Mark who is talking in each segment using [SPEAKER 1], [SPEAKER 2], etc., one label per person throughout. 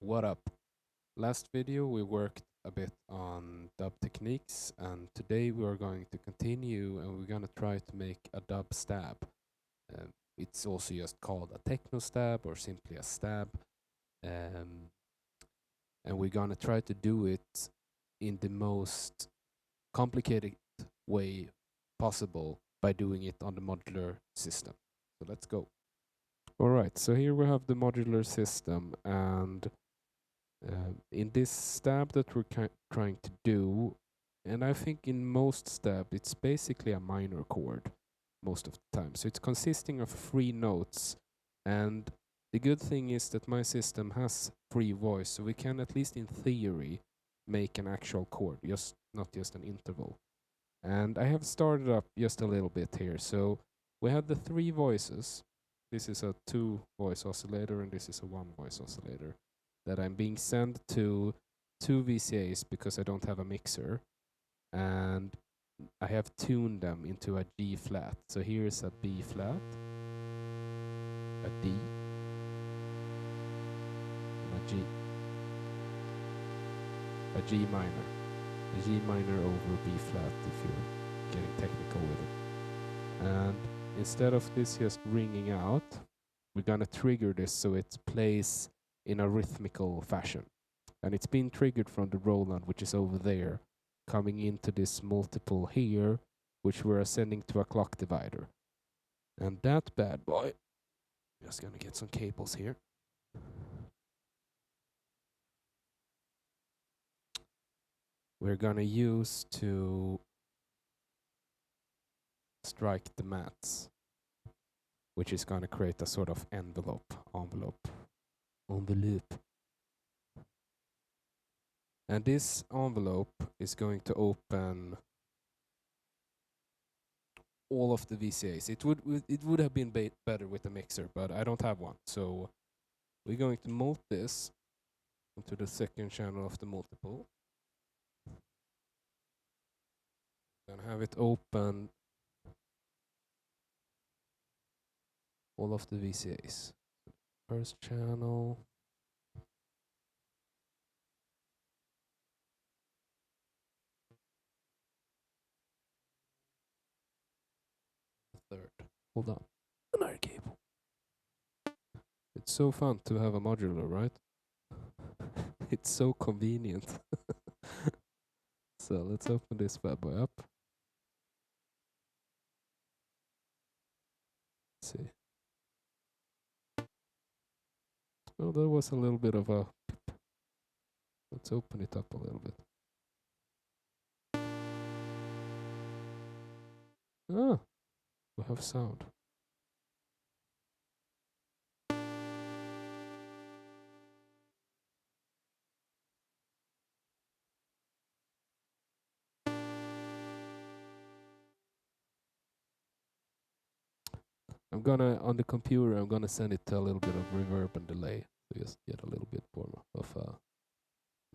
[SPEAKER 1] What up? Last video we worked a bit on dub techniques, and today we are going to continue and we're going to try to make a dub stab. It's also just called a techno stab or simply a stab. Um, and we're going to try to do it in the most complicated way possible by doing it on the modular system. So let's go. Alright, so here we have the modular system, and in this stab that we're trying to do, and I think in most stab it's basically a minor chord most of the time. So it's consisting of 3 notes, and the good thing is that my system has free voice, so we can at least in theory make an actual chord, not just an interval. And I have started up just a little bit here. So we have the 3 voices. This is a 2-voice oscillator and this is a 1-voice oscillator that I'm being sent to 2 VCAs because I don't have a mixer, and I have tuned them into a G flat. So here's a B flat, a D, and a G minor. A G minor over B flat if you're getting technical with it. And instead of this just ringing out, we're gonna trigger this so it plays in a rhythmical fashion. And it's been triggered from the Roland, which is over there, coming into this multiple here, which we're sending to a clock divider. And that bad boy, just gonna get some cables here. We're gonna use to strike the mats, which is gonna create a sort of envelope. And this envelope is going to open all of the VCAs. It would have been better with a mixer, but I don't have one. So we're going to mult this into the second channel of the multiple. And have it open all of the VCAs. First channel. Third. Hold on. Another cable. It's so fun to have a modular, right? It's so convenient. So let's open this bad boy up. Let's see. Oh, there was a little bit of a... Let's open it up a little bit. Ah, we have sound. I'm gonna, on the computer, I'm gonna send it to a little bit of reverb and delay. So just get a little bit more of a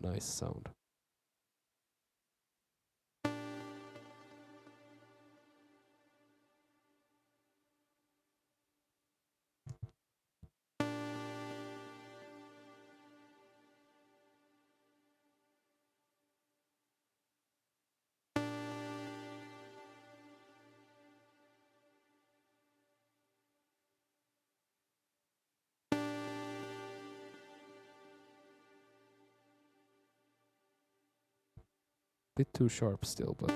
[SPEAKER 1] nice sound. Bit too sharp still, but...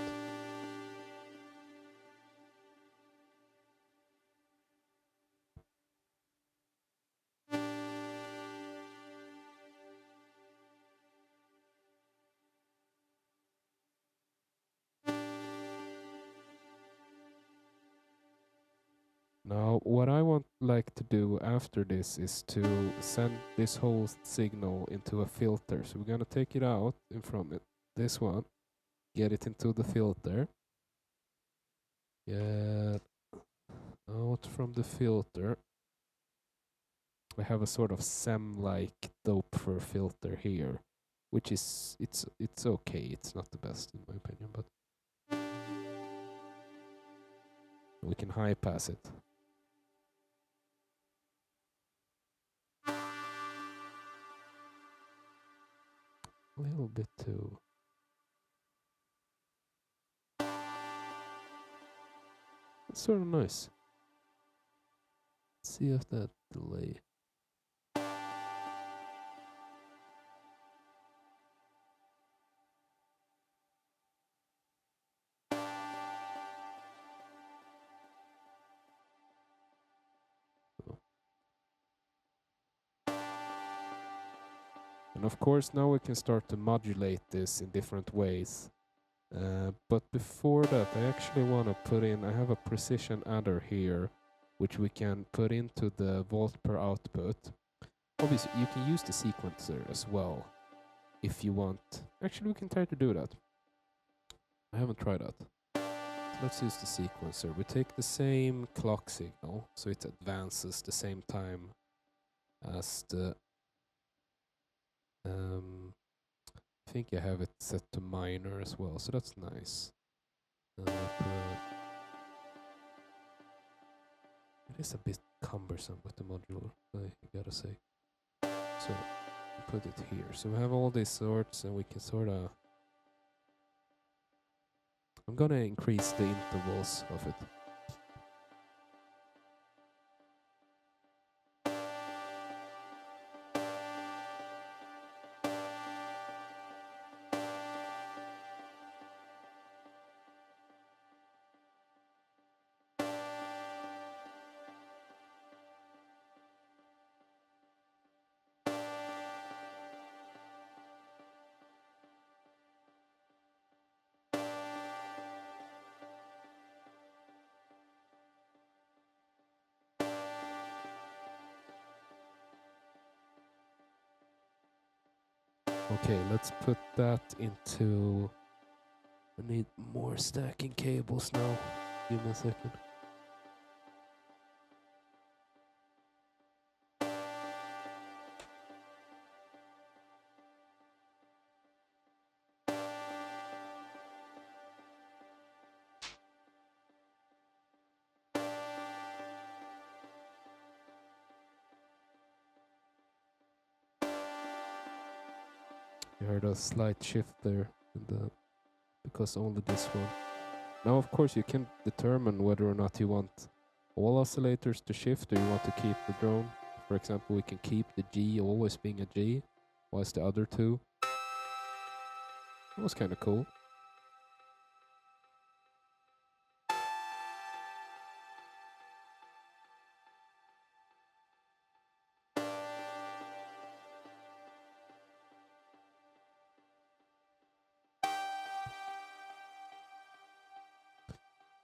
[SPEAKER 1] Now, what I want like to do after this is to send this whole signal into a filter. So we're gonna take it out in from it, this one, get it into the filter. Get out from the filter. I have a sort of SEM-like Doepfer filter here, which is it's okay. It's not the best in my opinion, but we can high pass it. a little bit too. It's sort of nice. Let's see if that delay. And of course now we can start to modulate this in different ways. But before that I actually want to put in, I have a precision adder here which we can put into the volt per output. Obviously you can use the sequencer as well if you want. Actually we can try to do that. I haven't tried that. So let's use the sequencer. We take the same clock signal so it advances the same time as the I think I have it set to minor as well, so that's nice. It is a bit cumbersome with the modular, I gotta say. So put it here. So we have all these sorts and we can sort of... I'm gonna increase the intervals of it. Okay, let's put that into... I need more stacking cables now. Give me a second. You heard a slight shift there in the, because only this one. Now of course you can determine whether or not you want all oscillators to shift or you want to keep the drone. For example, we can keep the G always being a G, whilst the other two. That was kind of cool.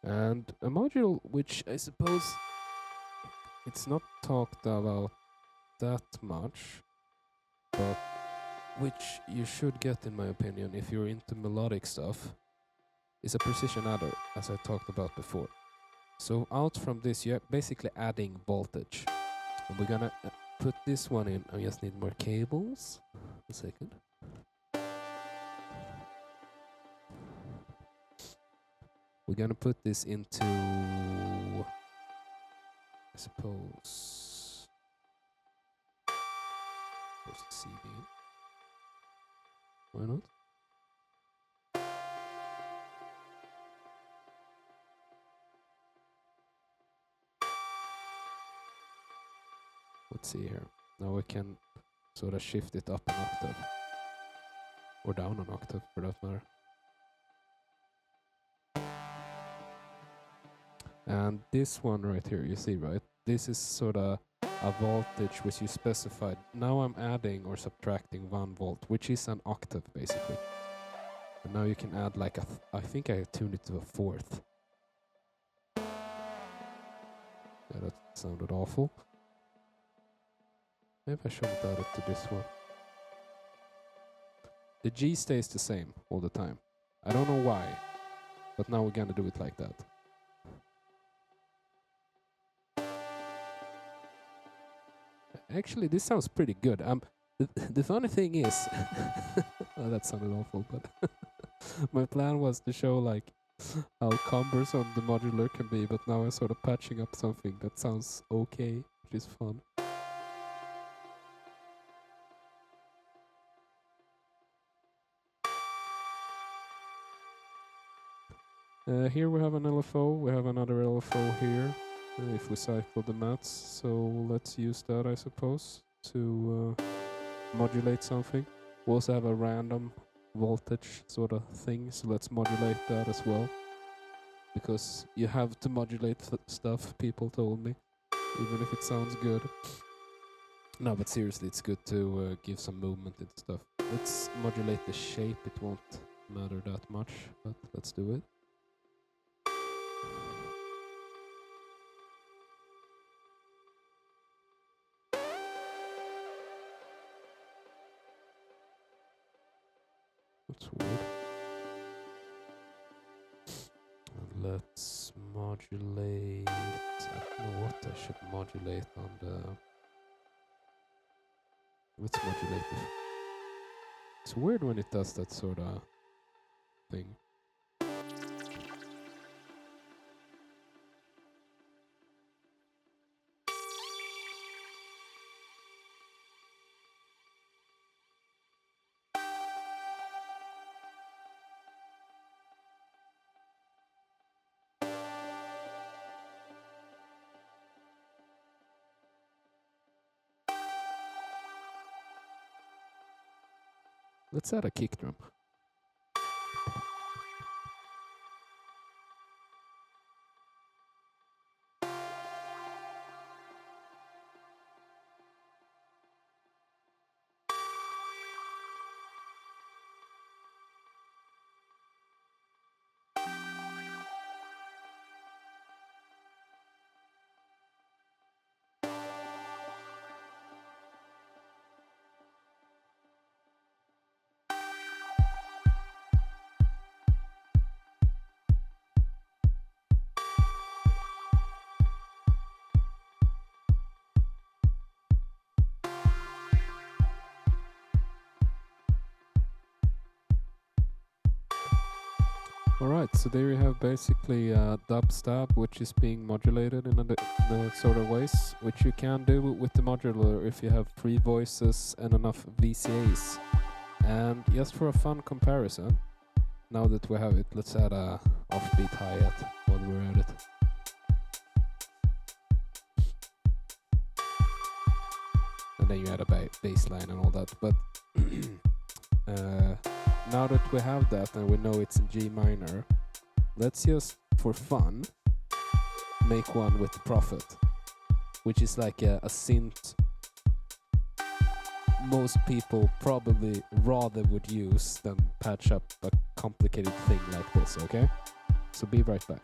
[SPEAKER 1] And a module which I suppose it's not talked about that much, but which you should get in my opinion if you're into melodic stuff, is a precision adder, as I talked about before. So out from this you're basically adding voltage. And we're gonna put this one in. I just need more cables. A second. We're gonna put this into, I suppose, CD. Why not? Let's see here. Now we can sort of shift it up an octave. Or down an octave, for that matter. And this one right here, you see, right? This is sort of a voltage which you specified. Now I'm adding or subtracting 1 volt, which is an octave, basically. And now you can add like a... I think I tuned it to a 4th. Yeah, that sounded awful. Maybe I shouldn't add it to this one. The G stays the same all the time. I don't know why, but now we're gonna do it like that. Actually, this sounds pretty good. The funny thing is, oh, that sounded awful, but my plan was to show like how cumbersome the modular can be, but now I'm sort of patching up something that sounds okay, which is fun. Here we have an LFO, we have another LFO here, if we cycle the mats, so let's use that, I suppose, to modulate something. We also have a random voltage sort of thing, so let's modulate that as well. Because you have to modulate stuff, people told me, even if it sounds good. No, but seriously, it's good to give some movement into stuff. Let's modulate the shape, it won't matter that much, but let's do it. That's weird. And let's modulate... I don't know what I should modulate on the... Let's modulate it. It's weird when it does that sort of thing. Let's add a kick drum. Alright, so there you have basically a dubstep which is being modulated in the sort of ways, which you can do with the modular if you have 3 voices and enough VCAs. And just for a fun comparison, now that we have it, let's add a offbeat hi-hat while we're at it. And then you add a bass line and all that, but now that we have that and we know it's in G minor, let's just, for fun, make one with the Prophet, which is like a synth most people probably rather would use than patch up a complicated thing like this, okay? So be right back.